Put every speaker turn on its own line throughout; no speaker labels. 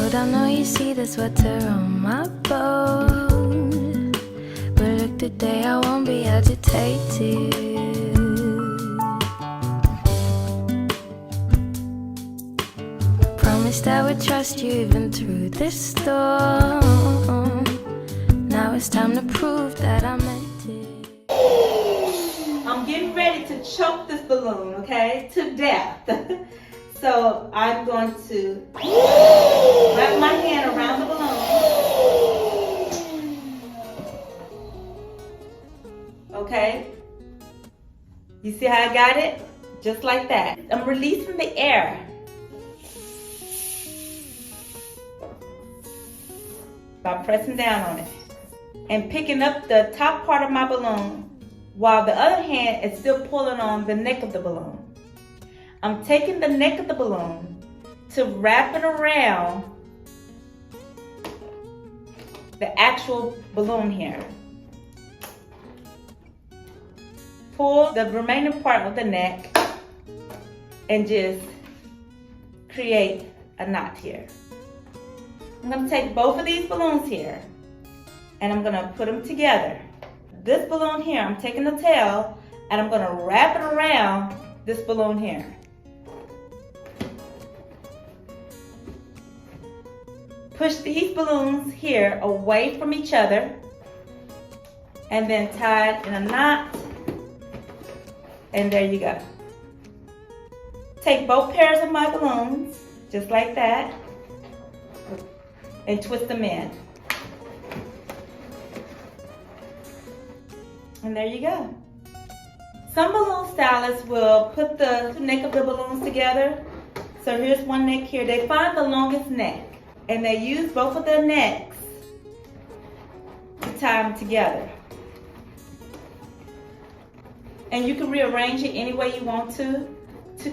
don't know you see the sweater on my boat, but look today I won't be agitated. Promised I would trust you even through this storm. Now it's time to prove that I meant it.
I'm getting ready to choke this balloon, okay, to death. So I'm going to wrap my hand around the balloon. Okay? You see how I got it? Just like that. I'm releasing the air. By pressing down on it. And picking up the top part of my balloon while the other hand is still pulling on the neck of the balloon. I'm taking the neck of the balloon to wrap it around the actual balloon here. Pull the remaining part of the neck and just create a knot here. I'm going to take both of these balloons here and I'm going to put them together. This balloon here, I'm taking the tail and I'm going to wrap it around this balloon here. Push these balloons here away from each other and then tie it in a knot, and there you go. Take both pairs of my balloons, just like that, and twist them in. And there you go. Some balloon stylists will put the neck of the balloons together. So here's one neck here. They find the longest neck and they use both of their necks to tie them together. And you can rearrange it any way you want to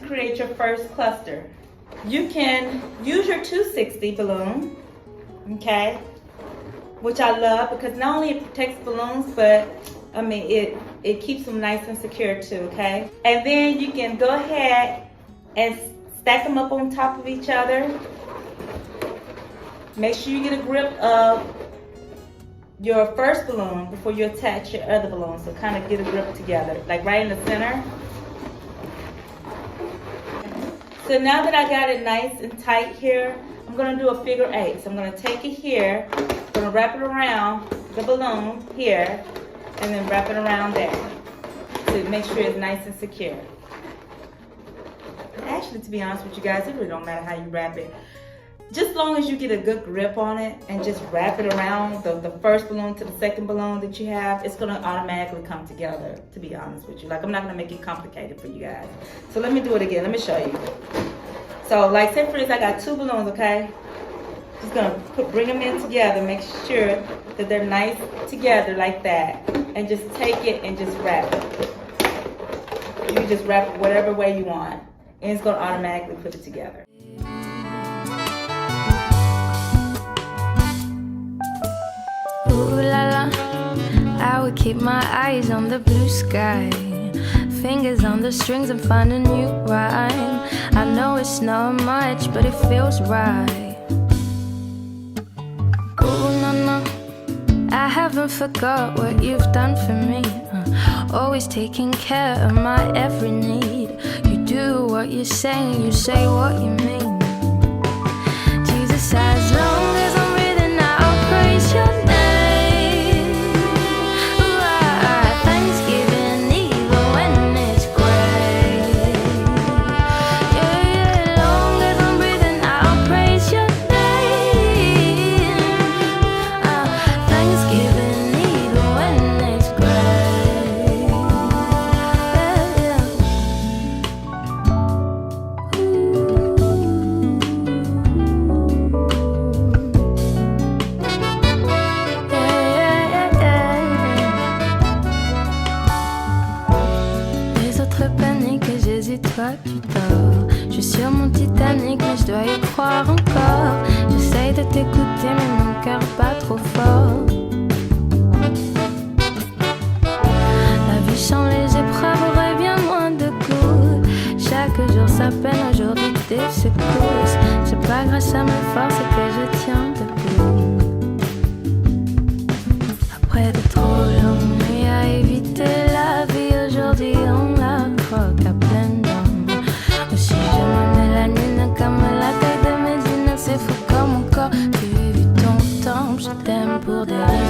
create your first cluster. You can use your 260 balloon, okay, which I love because not only it protects balloons, but I mean it keeps them nice and secure too, okay? And then you can go ahead and stack them up on top of each other. Make sure you get a grip of your first balloon before you attach your other balloon. So kind of get a grip together, like right in the center. So now that I got it nice and tight here, I'm gonna do a figure 8. So I'm gonna take it here, I'm gonna wrap it around the balloon here, and then wrap it around there to make sure it's nice and secure. Actually, to be honest with you guys, it really don't matter how you wrap it. Just as long as you get a good grip on it and just wrap it around the first balloon to the second balloon that you have, it's gonna automatically come together, to be honest with you. Like, I'm not gonna make it complicated for you guys. So let me do it again, let me show you. So like, say for instance, I got 2 balloons, okay? Just gonna bring them in together, make sure that they're nice together like that. And just take it and just wrap it. You can just wrap it whatever way you want. And it's gonna automatically put it together.
Ooh la la, I would keep my eyes on the blue sky, fingers on the strings and find a new rhyme. I know it's not much, but it feels right. Ooh no no, I haven't forgot what you've done for me. Always taking care of my every need. You do what you say what you mean. Jesus, as long as I'm breathing, I'll praise your name. je t'aime pour des raisons